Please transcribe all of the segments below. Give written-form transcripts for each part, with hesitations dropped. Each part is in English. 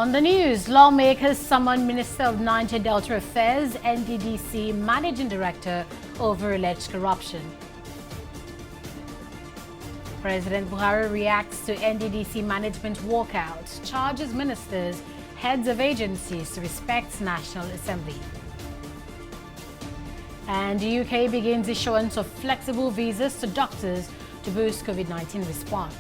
On the news, lawmakers summon Minister of Niger Delta Affairs, NDDC Managing Director over alleged corruption. President Buhari reacts to NDDC management walkout, charges ministers, heads of agencies to respect National Assembly. And the UK begins issuance of flexible visas to doctors to boost COVID-19 response.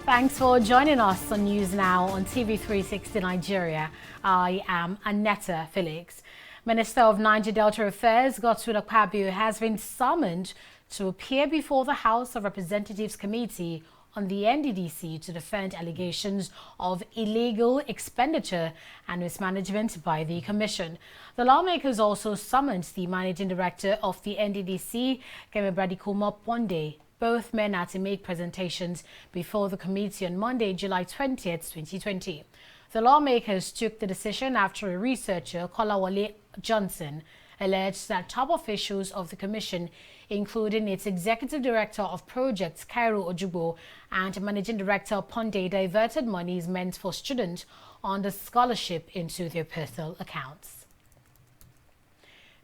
Thanks for joining us on News Now on TV360 Nigeria. I am Annetta Felix. Minister of Niger Delta Affairs, Godswill Akpabio, has been summoned to appear before the House of Representatives Committee on the NDDC to defend allegations of illegal expenditure and mismanagement by the Commission. The lawmakers also summoned the Managing Director of the NDDC, Keme Bradikuma Ponde. Both men are to make presentations before the committee on Monday, July 20th, 2020. The lawmakers took the decision after a researcher, Kolawole Johnson, alleged that top officials of the commission, including its executive director of projects, Cairo Ojugbo, and managing director Ponde, diverted monies meant for students on the scholarship into their personal accounts.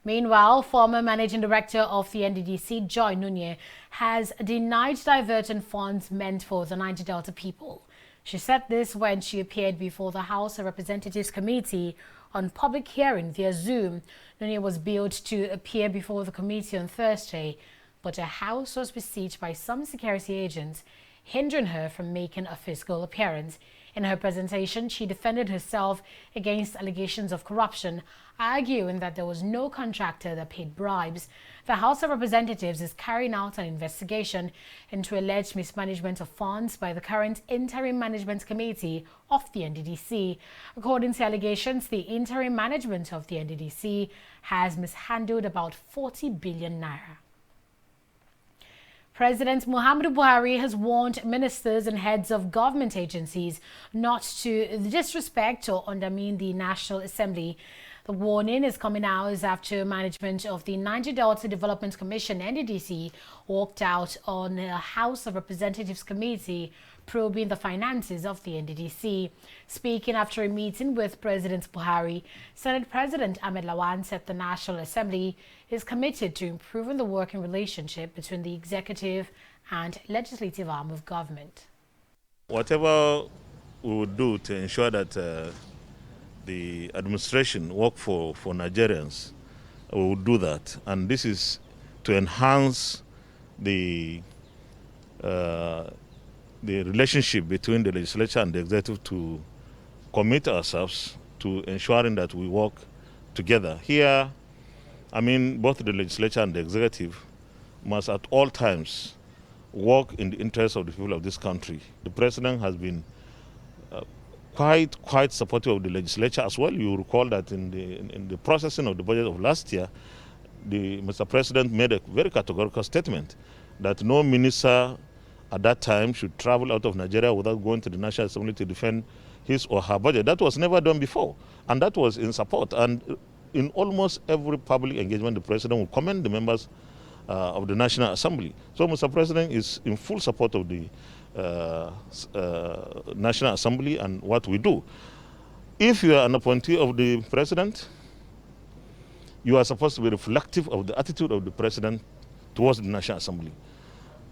Meanwhile, former managing director of the NDDC, Joy Nunye, has denied diverting funds meant for the Niger Delta people. She said this when she appeared before the House of Representatives Committee on public hearing via Zoom. Nunye was billed to appear before the committee on Thursday, but her house was besieged by some security agents, hindering her from making a physical appearance. In her presentation, she defended herself against allegations of corruption, arguing that there was no contractor that paid bribes. The House of Representatives is carrying out an investigation into alleged mismanagement of funds by the current Interim Management Committee of the NDDC. According to allegations, the interim management of the NDDC has mishandled about 40 billion naira. President Muhammadu Buhari has warned ministers and heads of government agencies not to disrespect or undermine the National Assembly. The warning is coming hours after management of the Niger Delta Development Commission, NDDC, walked out on a House of Representatives Committee probing the finances of the NDDC. Speaking after a meeting with President Buhari, Senate President Ahmed Lawan said the National Assembly is committed to improving the working relationship between the executive and legislative arm of government. Whatever we would do to ensure that the administration work for Nigerians, we will do that. And this is to enhance the relationship between the legislature and the executive, to commit ourselves to ensuring that we work together. Here, I mean, both the legislature and the executive must at all times work in the interest of the people of this country. The president has been quite supportive of the legislature as well. You recall that in the processing of the budget of last year, Mr. President made a very categorical statement that no minister at that time should travel out of Nigeria without going to the National Assembly to defend his or her budget. That was never done before, and that was in support. And in almost every public engagement, the president will commend the members of the National Assembly. So Mr. President is in full support of the National Assembly and what we do. If you are an appointee of the president, you are supposed to be reflective of the attitude of the president towards the National Assembly.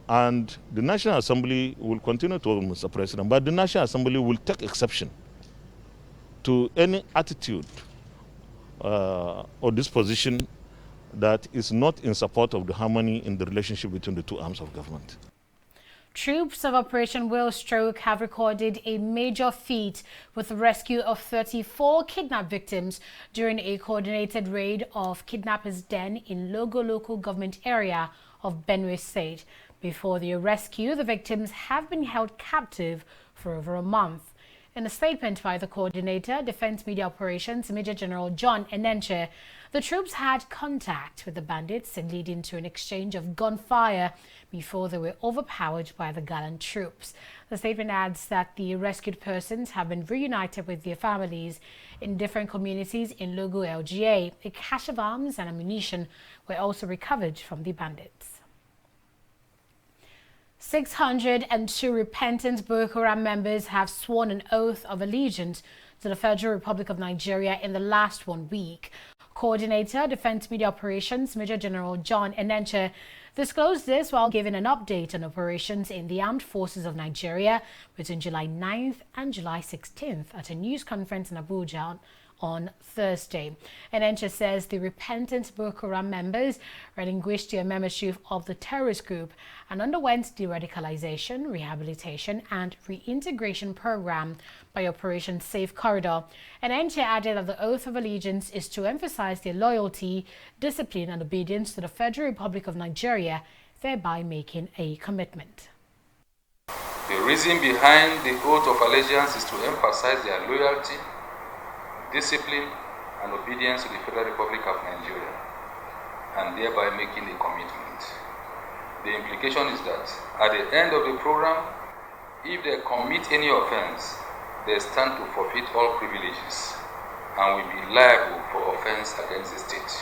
And the National Assembly will continue to work with Mr. President, but the National Assembly will take exception to any attitude or disposition that is not in support of the harmony in the relationship between the two arms of government. Troops of Operation Wheelstroke have recorded a major feat with the rescue of 34 kidnap victims during a coordinated raid of kidnappers' den in Logo local government area of Benue State. Before their rescue, the victims have been held captive for over a month. In a statement by the coordinator, Defense Media Operations, Major General John Enenche, the troops had contact with the bandits, leading to an exchange of gunfire before they were overpowered by the gallant troops. The statement adds that the rescued persons have been reunited with their families in different communities in Logo LGA. A cache of arms and ammunition were also recovered from the bandits. 602 repentant Boko Haram members have sworn an oath of allegiance to the Federal Republic of Nigeria in the last 1 week. Coordinator, Defense Media Operations, Major General John Enenche, disclosed this while giving an update on operations in the Armed Forces of Nigeria between July 9th and July 16th at a news conference in Abuja on Thursday. Enenche says the repentant Boko Haram members relinquished their membership of the terrorist group and underwent de-radicalization, rehabilitation and reintegration program by Operation Safe Corridor. Enenche added that the oath of allegiance is to emphasize their loyalty, discipline and obedience to the Federal Republic of Nigeria, thereby making a commitment. The reason behind the oath of allegiance is to emphasize their loyalty, discipline and obedience to the Federal Republic of Nigeria, and thereby making a commitment. The implication is that at the end of the program, if they commit any offense, they stand to forfeit all privileges and will be liable for offense against the state.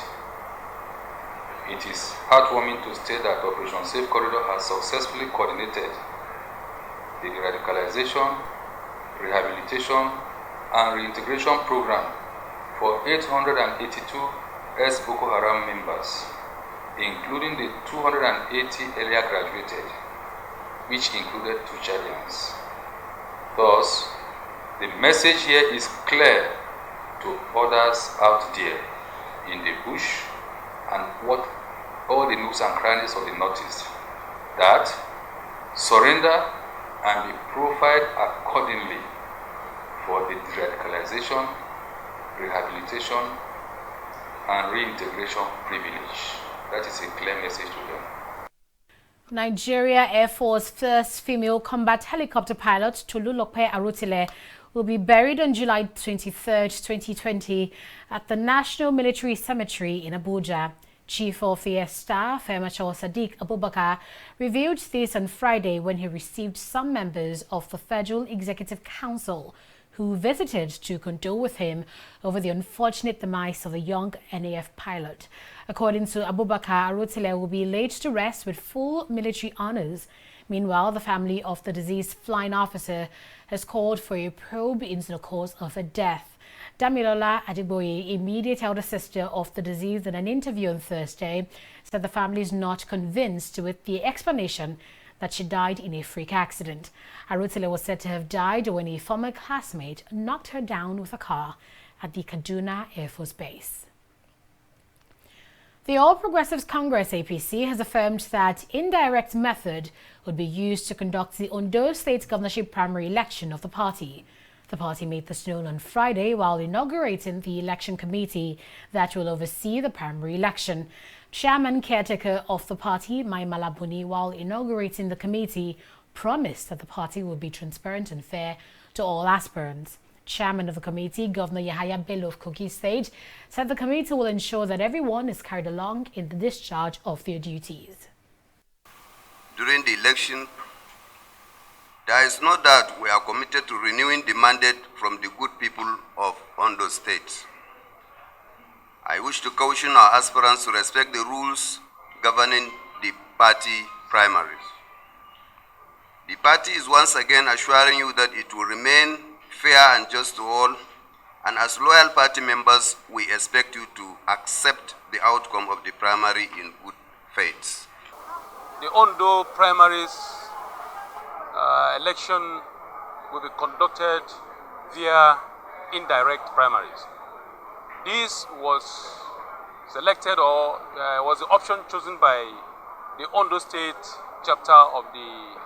It is heartwarming to state that Operation Safe Corridor has successfully coordinated the radicalization, rehabilitation and reintegration program for 882 ex-Boko Haram members, including the 280 earlier graduated, which included 2 Chadians. Thus, the message here is clear to others out there in the bush and what all the nooks and crannies of the Northeast, that surrender and be profiled accordingly for the radicalization, rehabilitation and reintegration privilege. That is a clear message to them. Nigeria Air Force first female combat helicopter pilot Tolulope Arotile will be buried on July 23, 2020 at the National Military Cemetery in Abuja. Chief of the Air Staff, Air Marshal Sadiq Abubakar, revealed this on Friday when he received some members of the Federal Executive Council who visited to condole with him over the unfortunate demise of a young NAF pilot. According to Abubakar, Arotile will be laid to rest with full military honors. Meanwhile, the family of the deceased flying officer has called for a probe into the cause of her death. Damilola Adigboye, immediate elder sister of the deceased, in an interview on Thursday, said the family is not convinced with the explanation that she died in a freak accident. Arotile was said to have died when a former classmate knocked her down with a car at the Kaduna Air Force Base. The All Progressives Congress APC has affirmed that indirect method would be used to conduct the Ondo State governorship primary election of the party. The party made this known on Friday while inaugurating the election committee that will oversee the primary election. Chairman caretaker of the party, Mai Malabuni, while inaugurating the committee, promised that the party will be transparent and fair to all aspirants. Chairman of the committee, Governor Yahaya Bello of Kogi State, said the committee will ensure that everyone is carried along in the discharge of their duties. During the election, there is no doubt we are committed to renewing the mandate from the good people of Ondo State. I wish to caution our aspirants to respect the rules governing the party primaries. The party is once again assuring you that it will remain fair and just to all, and as loyal party members, we expect you to accept the outcome of the primary in good faith. The Ondo primaries election will be conducted via indirect primaries. This was selected or was the option chosen by the Ondo State chapter of the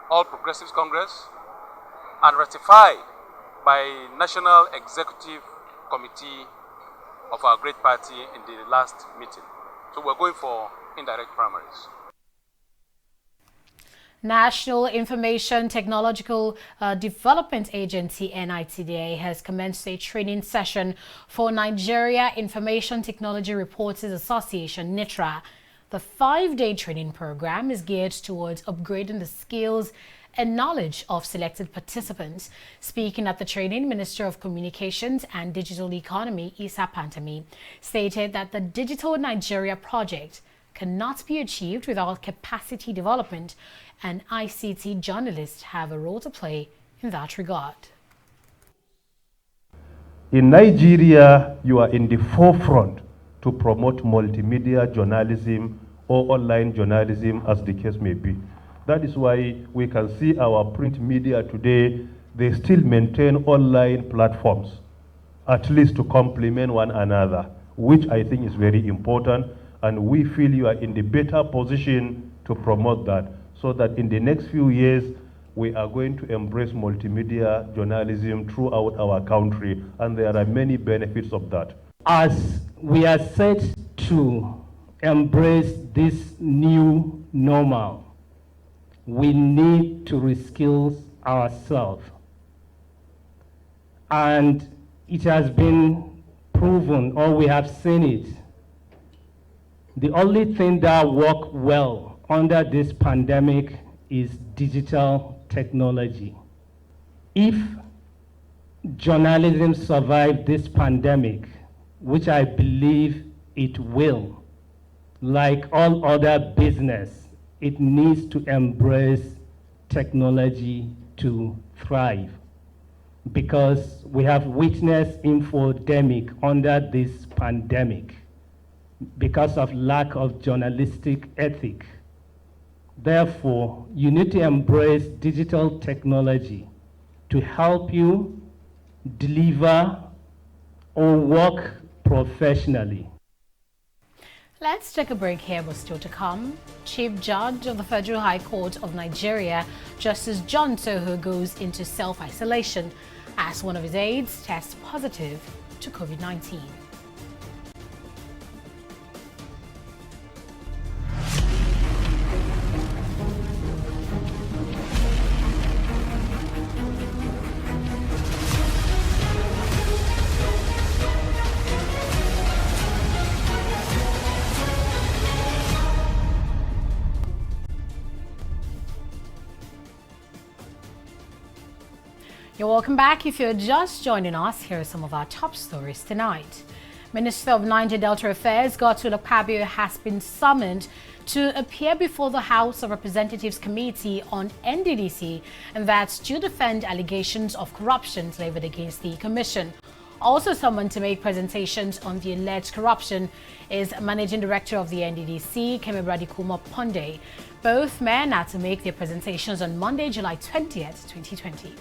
All Progressives Congress and ratified by National Executive Committee of our great party in the last meeting. So we're going for indirect primaries. National Information Technological Development Agency (NITDA) has commenced a training session for Nigeria Information Technology Reporters Association (NITRA). The 5-day training program is geared towards upgrading the skills and knowledge of selected participants. Speaking at the training, Minister of Communications and Digital Economy Isa Pantami stated that the Digital Nigeria project cannot be achieved without capacity development, and ICT journalists have a role to play in that regard. In Nigeria, you are in the forefront to promote multimedia journalism or online journalism, as the case may be. That is why we can see our print media today, they still maintain online platforms, at least to complement one another, which I think is very important, and we feel you are in the better position to promote that, so that in the next few years, we are going to embrace multimedia journalism throughout our country, and there are many benefits of that. As we are set to embrace this new normal, we need to reskill ourselves. And it has been proven, or we have seen it, the only thing that works well under this pandemic is digital technology. If journalism survives this pandemic, which I believe it will, like all other business, it needs to embrace technology to thrive, because we have witnessed infodemic under this pandemic because of lack of journalistic ethic. Therefore, you need to embrace digital technology to help you deliver or work professionally. Let's take a break here, but still to come. Chief Judge of the Federal High Court of Nigeria, Justice John Toho, goes into self-isolation as one of his aides tests positive to COVID-19. You're welcome back. If you're just joining us, here are some of our top stories tonight. Minister of Niger Delta Affairs, Godswill Akpabio, has been summoned to appear before the House of Representatives Committee on NDDC, and that's to defend allegations of corruption levied against the Commission. Also summoned to make presentations on the alleged corruption is Managing Director of the NDDC, Kemi Kuma Ponde. Both men are to make their presentations on Monday, July 20th, 2020.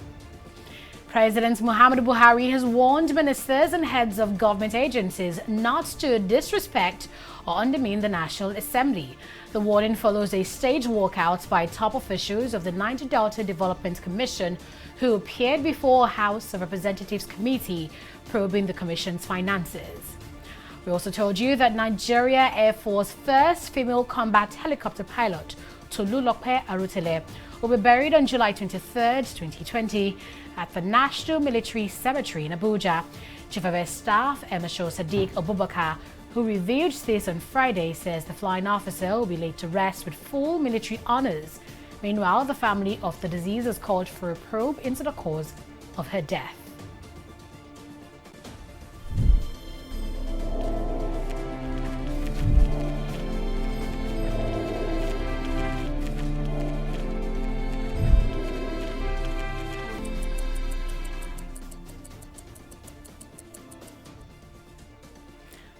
President Muhammadu Buhari has warned ministers and heads of government agencies not to disrespect or undermine the National Assembly. The warning follows a staged walkout by top officials of the Niger Delta Development Commission who appeared before House of Representatives Committee probing the Commission's finances. We also told you that Nigeria Air Force first female combat helicopter pilot, Tolulope Arutele, will be buried on July 23rd, 2020 at the National Military Cemetery in Abuja. Chief of Air Staff Emerson Sadiq Abubakar, who revealed this on Friday, says the flying officer will be laid to rest with full military honors. Meanwhile, the family of the deceased has called for a probe into the cause of her death.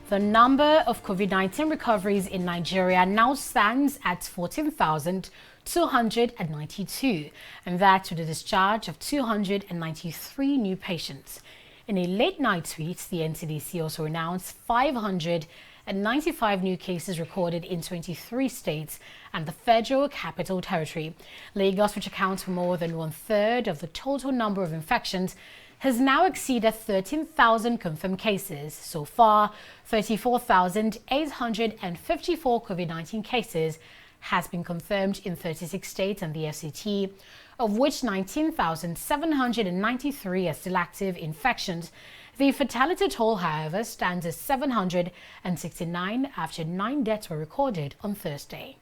The number of COVID-19 recoveries in Nigeria now stands at 14,292, and that with the discharge of 293 new patients. In a late-night tweet, the NDDC also announced 595 new cases recorded in 23 states and the Federal Capital Territory. Lagos, which accounts for more than one-third of the total number of infections, has now exceeded 13,000 confirmed cases. So far, 34,854 COVID-19 cases has been confirmed in 36 states and the FCT, of which 19,793 are still active infections. The fatality toll, however, stands at 769 after 9 deaths were recorded on Thursday.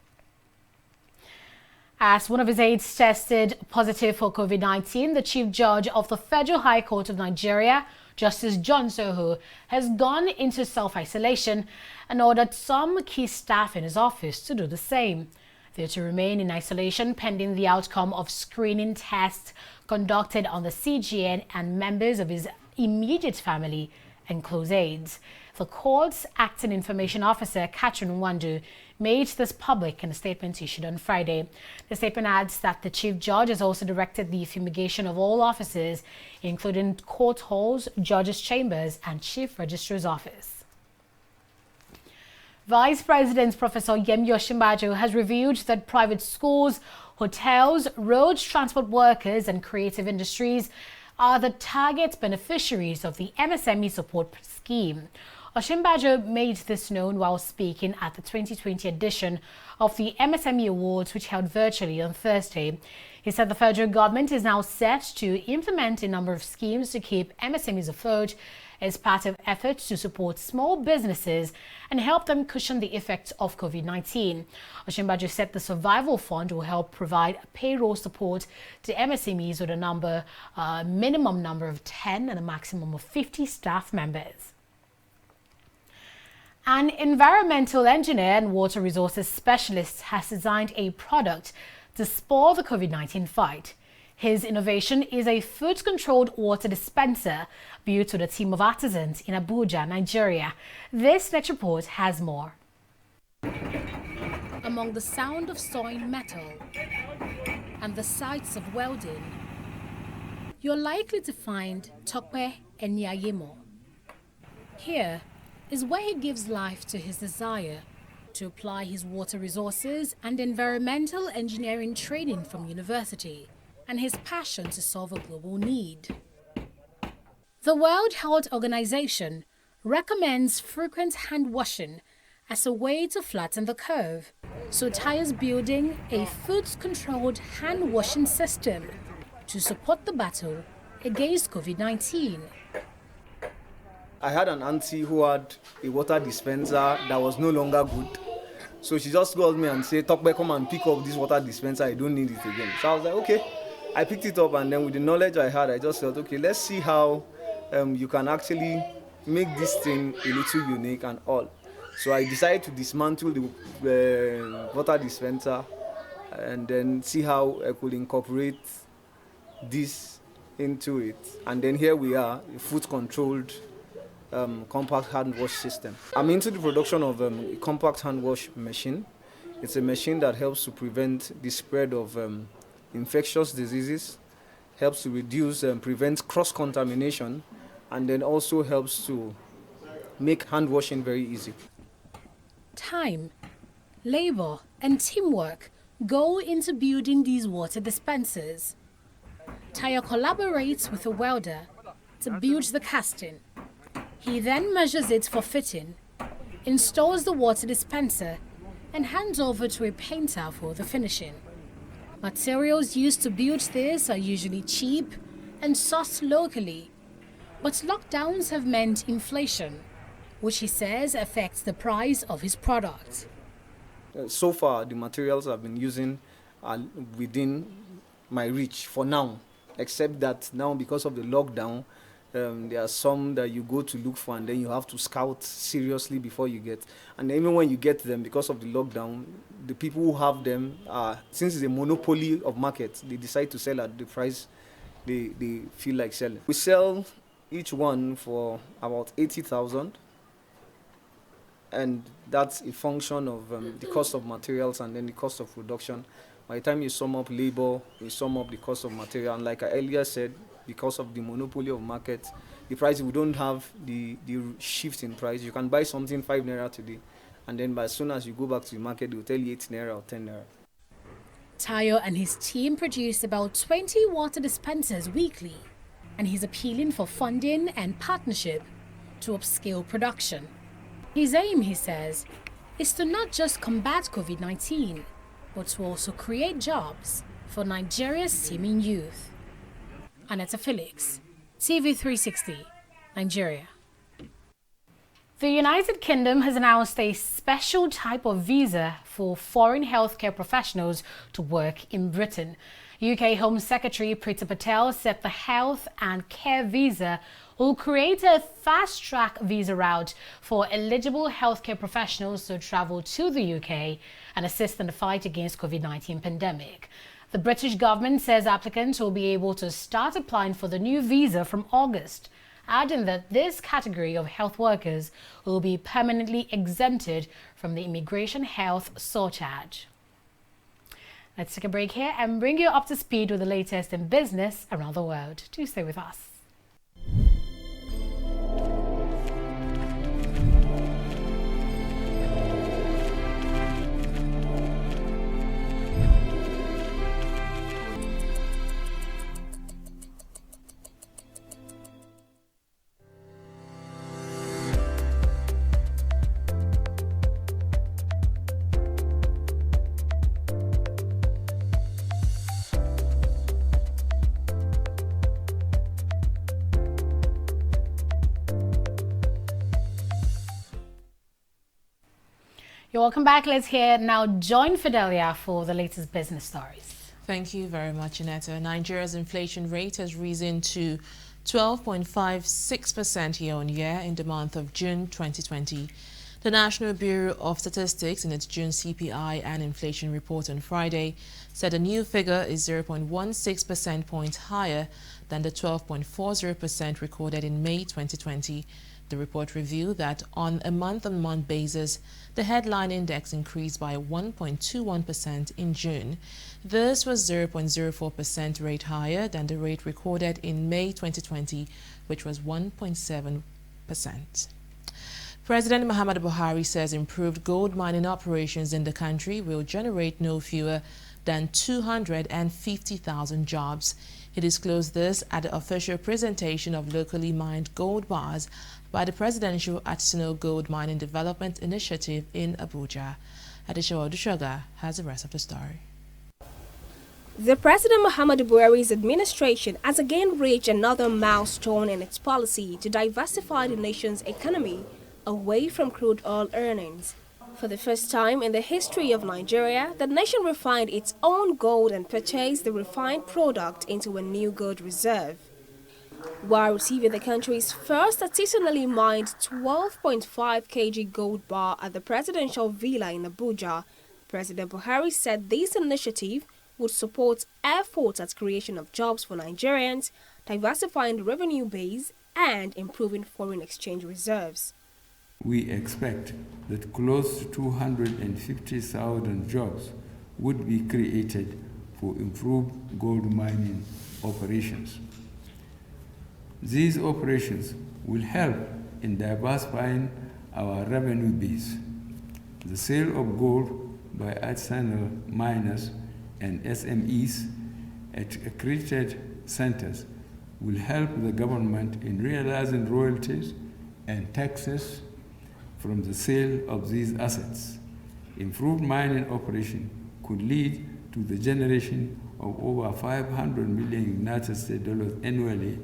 As one of his aides tested positive for COVID-19, the Chief Judge of the Federal High Court of Nigeria, Justice John Soho has gone into self-isolation and ordered some key staff in his office to do the same. They are to remain in isolation pending the outcome of screening tests conducted on the CGN and members of his immediate family and close aides. The court's acting information officer, Catherine Nwandu, made this public in a statement issued on Friday. The statement adds that the Chief Judge has also directed the fumigation of all offices, including court halls, judges' chambers, and Chief Registrar's office. Vice President Professor Yemi Osinbajo has revealed that private schools, hotels, road transport workers, and creative industries are the target beneficiaries of the MSME support scheme. Osinbajo made this known while speaking at the 2020 edition of the MSME Awards, which held virtually on Thursday. He said the federal government is now set to implement a number of schemes to keep MSMEs afloat as part of efforts to support small businesses and help them cushion the effects of COVID-19. Osinbajo said the Survival Fund will help provide payroll support to MSMEs with a minimum number of 10 and a maximum of 50 staff members. An environmental engineer and water resources specialist has designed a product to spur the COVID-19 fight. His innovation is a food-controlled water dispenser built with a team of artisans in Abuja, Nigeria. This next report has more. Among the sound of sawing metal and the sights of welding, you're likely to find Tope Enyayemo. Here is where he gives life to his desire to apply his water resources and environmental engineering training from university and his passion to solve a global need. The World Health Organization recommends frequent hand washing as a way to flatten the curve, so Ty is building a food-controlled hand washing system to support the battle against COVID-19. I had an auntie who had a water dispenser that was no longer good. So she just called me and said, Tokbe, come and pick up this water dispenser. I don't need it again. So I was like, okay. I picked it up, and then with the knowledge I had, I just thought, okay, let's see how you can actually make this thing a little unique and all. So I decided to dismantle the water dispenser and then see how I could incorporate this into it. And then here we are, a food-controlled compact hand wash system. I'm into the production of a compact hand wash machine. It's a machine that helps to prevent the spread of infectious diseases, helps to reduce and prevent cross-contamination, and then also helps to make hand washing very easy. Time, labor, and teamwork go into building these water dispensers. Tayo collaborates with a welder to build the casting. He then measures it for fitting, installs the water dispenser, and hands over to a painter for the finishing. Materials used to build this are usually cheap and sourced locally, but lockdowns have meant inflation, which he says affects the price of his product. So far, the materials I've been using are within my reach for now, except that now because of the lockdown, there are some that you go to look for and then you have to scout seriously before you get. And even when you get them, because of the lockdown, the people who have them, since it's a monopoly of market, they decide to sell at the price they feel like selling. We sell each one for about 80,000, and that's a function of the cost of materials and then the cost of production. By the time you sum up labor, you sum up the cost of material, and like I earlier said, because of the monopoly of market, the price, we don't have the shift in price. You can buy something 5 naira today, and then as soon as you go back to the market, they'll tell you 8 naira or 10 naira. Tayo and his team produce about 20 water dispensers weekly, and he's appealing for funding and partnership to upscale production. His aim, he says, is to not just combat COVID-19, but to also create jobs for Nigeria's teeming youth. Anetta Felix, TV360, Nigeria. The United Kingdom has announced a special type of visa for foreign healthcare professionals to work in Britain. UK Home Secretary Priti Patel said the health and care visa will create a fast-track visa route for eligible healthcare professionals to travel to the UK and assist in the fight against COVID-19 pandemic. The British government says applicants will be able to start applying for the new visa from August, adding that this category of health workers will be permanently exempted from the immigration health surcharge. Let's take a break here and bring you up to speed with the latest in business around the world. Do stay with us. You're welcome back. Let's hear now join Fidelia for the latest business stories. Thank you very much, Annetta. Nigeria's inflation rate has risen to 12.56% year-on-year in the month of June 2020. The National Bureau of Statistics, in its June CPI and inflation report on Friday, said a new figure is 0.16 percentage points higher than the 12.40% recorded in May 2020. The report revealed that on a month-on-month basis, the headline index increased by 1.21% in June. This was 0.04% rate higher than the rate recorded in May 2020, which was 1.7%. President Muhammadu Buhari says improved gold mining operations in the country will generate no fewer than 250,000 jobs. He disclosed this at the official presentation of locally mined gold bars by the Presidential Artisanal Gold Mining Development Initiative in Abuja. Adeshawa Odushoga has the rest of the story. The President Muhammadu Buhari's administration has again reached another milestone in its policy to diversify the nation's economy away from crude oil earnings. For the first time in the history of Nigeria, the nation refined its own gold and purchased the refined product into a new gold reserve. While receiving the country's first artisanally mined 12.5 kg gold bar at the presidential villa in Abuja, President Buhari said this initiative would support efforts at creation of jobs for Nigerians, diversifying the revenue base, and improving foreign exchange reserves. We expect that close to 250,000 jobs would be created for improved gold mining operations. These operations will help in diversifying our revenue base. The sale of gold by artisanal miners and SMEs at accredited centers will help the government in realizing royalties and taxes from the sale of these assets. Improved mining operation could lead to the generation of over $500 million United States dollars annually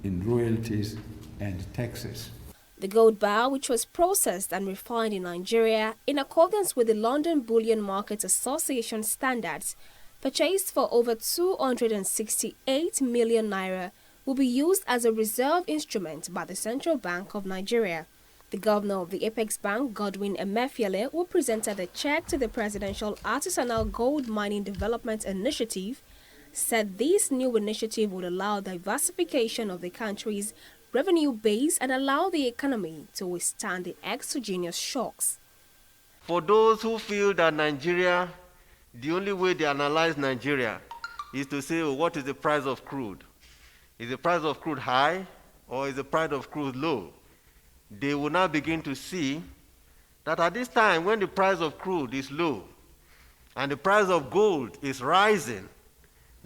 in royalties and taxes. The gold bar, which was processed and refined in Nigeria in accordance with the London Bullion Market Association standards, purchased for over 268 million naira, will be used as a reserve instrument by the Central Bank of Nigeria. The governor of the Apex Bank, Godwin Emefiele, who presented the check to the Presidential Artisanal Gold Mining Development Initiative, said this new initiative would allow diversification of the country's revenue base and allow the economy to withstand the exogenous shocks. For those who feel that Nigeria, the only way they analyze Nigeria is to say, oh, what is the price of crude? Is the price of crude high or is the price of crude low? They will now begin to see that at this time when the price of crude is low and the price of gold is rising,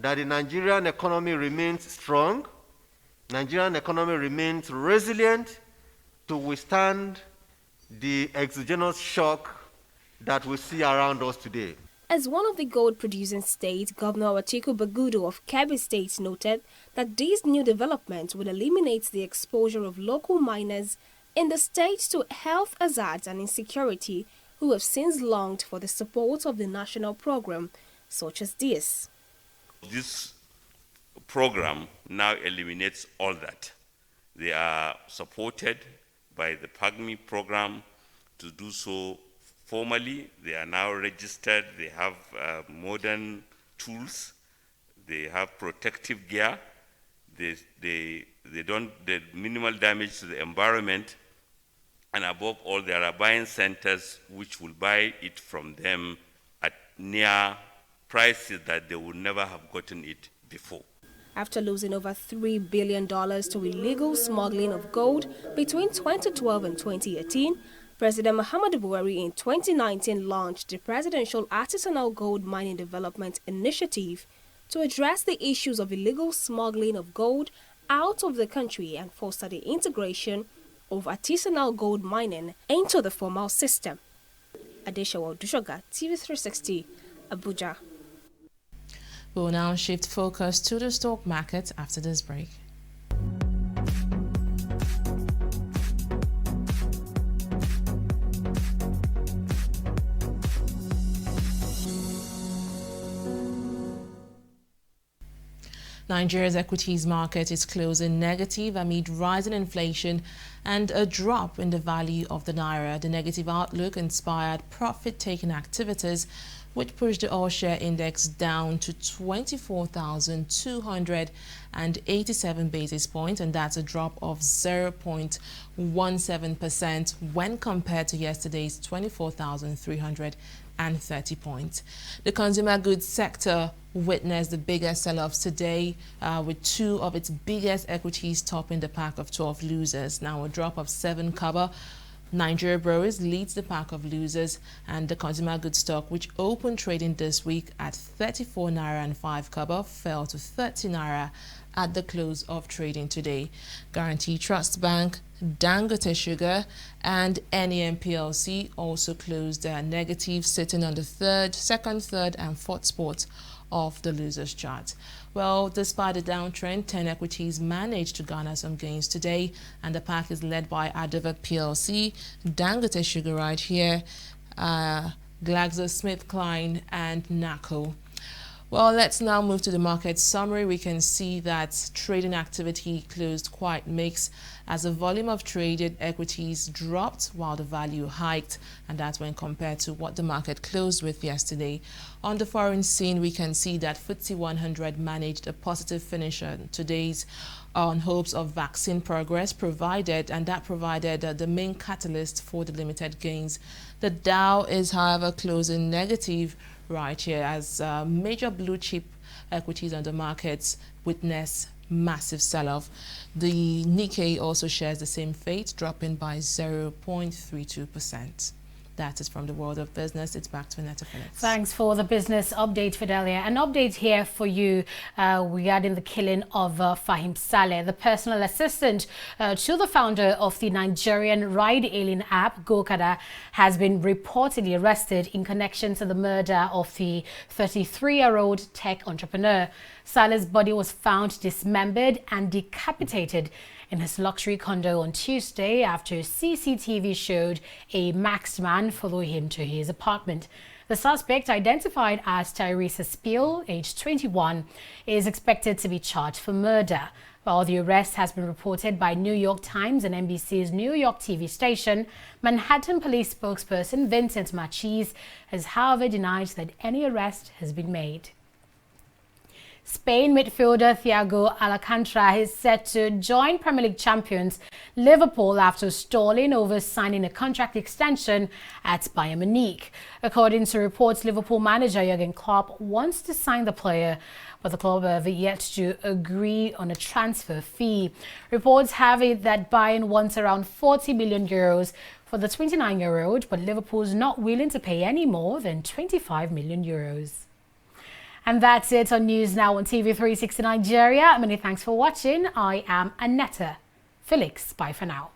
that the Nigerian economy remains strong, Nigerian economy remains resilient to withstand the exogenous shock that we see around us today. As one of the gold-producing states, Governor Atiku Bagudu of Kebbi State noted that these new developments would eliminate the exposure of local miners in the state to health hazards and insecurity, who have since longed for the support of the national program such as this. This program now eliminates all that. They are supported by the PAGMI program to do so formally. They are now registered. They have modern tools. They have protective gear. They don't, the minimal damage to the environment. And above all, there are buying centers which will buy it from them at near prices that they would never have gotten it before. After losing over $3 billion to illegal smuggling of gold between 2012 and 2018, President Muhammadu Buhari in 2019 launched the Presidential Artisanal Gold Mining Development Initiative to address the issues of illegal smuggling of gold out of the country and foster the integration of artisanal gold mining into the formal system. Adeshawa Dushoga, TV360, Abuja. We'll now shift focus to the stock market after this break. Nigeria's equities market is closing negative amid rising inflation and a drop in the value of the naira. The negative outlook inspired profit-taking activities, which pushed the all-share index down to 24,287 basis points, and that's a drop of 0.17% when compared to yesterday's 24,330 points. The consumer goods sector witnessed the biggest sell-offs today, with two of its biggest equities topping the pack of 12 losers. Now a drop of 7 kobo. Niger Breweries leads the pack of losers, and the consumer goods stock, which opened trading this week at 34 naira and 5 kobo, fell to 30 naira at the close of trading today. Guarantee Trust Bank, Dangote Sugar and NEM PLC also closed negative, sitting on the second, third and fourth spot of the losers chart. Well, despite the downtrend, 10 equities managed to garner some gains today, and the pack is led by Adova PLC, Dangote Sugar right here, GlaxoSmithKline and NACO. Well, let's now move to the market summary. We can see that trading activity closed quite mixed as the volume of traded equities dropped while the value hiked, and that's when compared to what the market closed with yesterday. On the foreign scene, we can see that FTSE 100 managed a positive finish on today's on hopes of vaccine progress provided the main catalyst for the limited gains. The Dow is, however, closing negative right here as major blue chip equities on the markets witness massive sell-off. The Nikkei also shares the same fate, dropping by 0.32%. That is from the world of business. It's back to Annetta Phillips. Thanks for the business update, Fidelia. An update here for you regarding the killing of Fahim Saleh, the personal assistant to the founder of the Nigerian ride-hailing app, Gokada, has been reportedly arrested in connection to the murder of the 33-year-old tech entrepreneur. Saleh's body was found dismembered and decapitated in his luxury condo on Tuesday after CCTV showed a masked man follow him to his apartment. The suspect, identified as Tyrese Spiel, aged 21, is expected to be charged for murder. While the arrest has been reported by New York Times and NBC's New York TV station, Manhattan police spokesperson Vincent Machis has, however, denied that any arrest has been made. Spain midfielder Thiago Alcantara is set to join Premier League champions Liverpool after stalling over signing a contract extension at Bayern Munich. According to reports, Liverpool manager Jurgen Klopp wants to sign the player, but the club have yet to agree on a transfer fee. Reports have it that Bayern wants around €40 million for the 29-year-old, but Liverpool's not willing to pay any more than €25 million. And that's it on News Now on TV360 Nigeria. Many thanks for watching. I am Annetta Felix. Bye for now.